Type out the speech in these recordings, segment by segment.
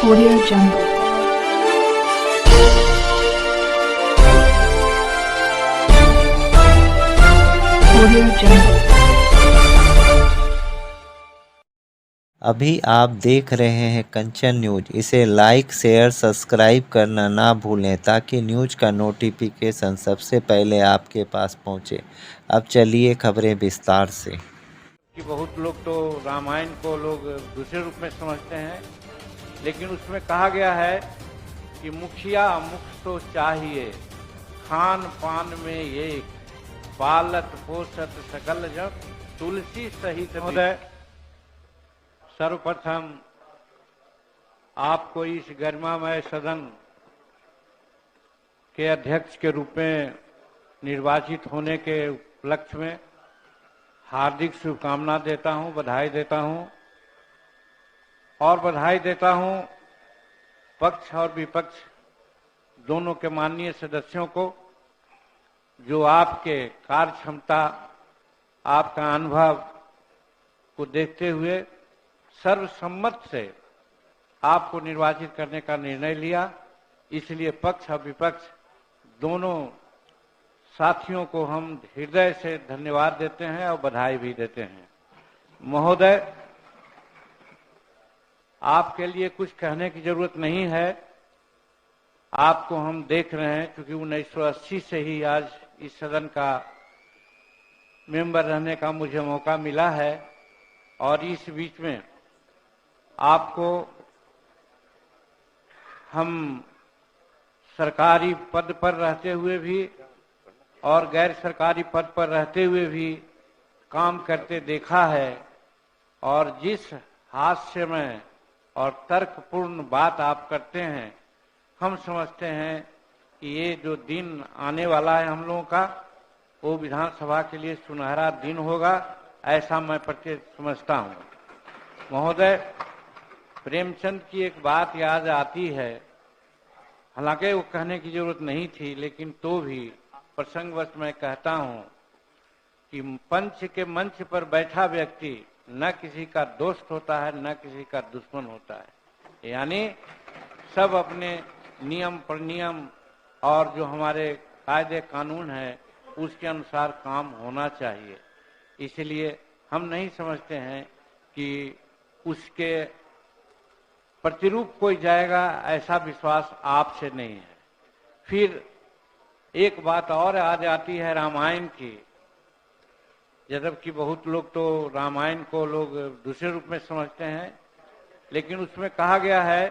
Audio Jungle. Audio Jungle. अभी आप देख रहे हैं कंचन न्यूज। इसे लाइक शेयर सब्सक्राइब करना ना भूलें ताकि न्यूज का नोटिफिकेशन सबसे पहले आपके पास पहुंचे। अब चलिए खबरें विस्तार से। कि बहुत लोग तो रामायण को लोग दूसरे रूप में समझते हैं, लेकिन उसमें कहा गया है कि मुखिया मुख तो चाहिए, खान पान में एक, पालत पोषत सकल जग, तुलसी सहित महोदय। सर्वप्रथम आपको इस गरिमामय सदन के अध्यक्ष के रूप में निर्वाचित होने के उपलक्ष्य में हार्दिक शुभकामना देता हूं, बधाई देता हूं और बधाई देता हूं पक्ष और विपक्ष दोनों के माननीय सदस्यों को, जो आपके कार्य क्षमता, आपका अनुभव को देखते हुए सर्वसम्मत से आपको निर्वाचित करने का निर्णय लिया। इसलिए पक्ष और विपक्ष दोनों साथियों को हम हृदय से धन्यवाद देते हैं और बधाई भी देते हैं। महोदय, आपके लिए कुछ कहने की जरूरत नहीं है। आपको हम देख रहे हैं, क्योंकि 1980 से ही आज इस सदन का मेंबर रहने का मुझे मौका मिला है और इस बीच में आपको हम सरकारी पद पर रहते हुए भी और गैर सरकारी पद पर रहते हुए भी काम करते देखा है और जिस हास्यमय और तर्कपूर्ण बात आप करते हैं, हम समझते हैं कि ये जो दिन आने वाला है हम लोगों का, वो विधानसभा के लिए सुनहरा दिन होगा, ऐसा मैं प्रत्येक समझता हूँ। महोदय, प्रेमचंद की एक बात याद आती है, हालांकि वो कहने की जरूरत नहीं थी, लेकिन तो भी प्रसंगवश मैं कहता हूं कि पंच के मंच पर बैठा व्यक्ति न किसी का दोस्त होता है, न किसी का दुश्मन होता है। यानी सब अपने नियम प्रनियम और जो हमारे कायदे कानून है उसके अनुसार काम होना चाहिए। इसलिए हम नहीं समझते हैं कि उसके प्रतिरूप कोई जाएगा, ऐसा विश्वास आपसे नहीं है। फिर एक बात और आ जाती है रामायण की, जबकि बहुत लोग तो रामायण को लोग दूसरे रूप में समझते हैं, लेकिन उसमें कहा गया है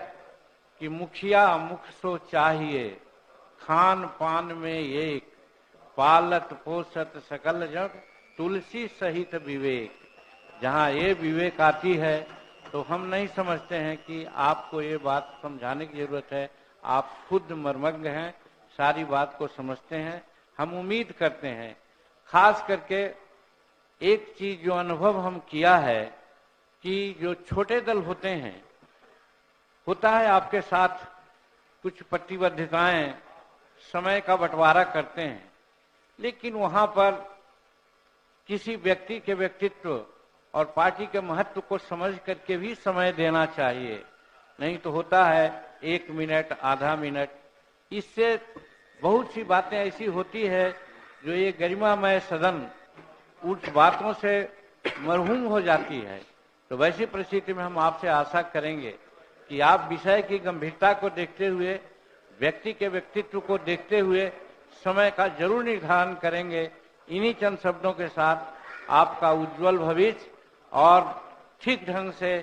कि मुखिया मुख सो चाहिए, खान पान में एक, पालत पोषत सकल जग, तुलसी सहित विवेक। जहाँ ये विवेक आती है तो हम नहीं समझते हैं कि आपको ये बात समझाने की जरूरत है। आप खुद मर्मज्ञ हैं, सारी बात को समझते हैं। हम उम्मीद करते हैं, खास करके एक चीज जो अनुभव हम किया है कि जो छोटे दल होते हैं, होता है आपके साथ कुछ प्रतिबद्धताएं, समय का बंटवारा करते हैं, लेकिन वहां पर किसी व्यक्ति के व्यक्तित्व और पार्टी के महत्व को समझ करके भी समय देना चाहिए। नहीं तो होता है 1 मिनट, आधा मिनट, इससे बहुत सी बातें ऐसी होती है जो ये गरिमामय सदन उस बातों से मरहूम हो जाती है। तो वैसी परिस्थिति में हम आपसे आशा करेंगे कि आप विषय की गंभीरता को देखते हुए, व्यक्ति के व्यक्तित्व को देखते हुए समय का जरूर निर्धारण करेंगे। इन्हीं चंद शब्दों के साथ आपका उज्जवल भविष्य और ठीक ढंग से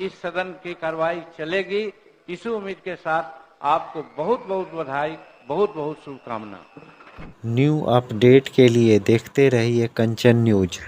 इस सदन की कार्रवाई चलेगी, इसी उम्मीद के साथ आपको बहुत बहुत बधाई, बहुत बहुत शुभकामना। न्यू अपडेट के लिए देखते रहिए कंचन न्यूज।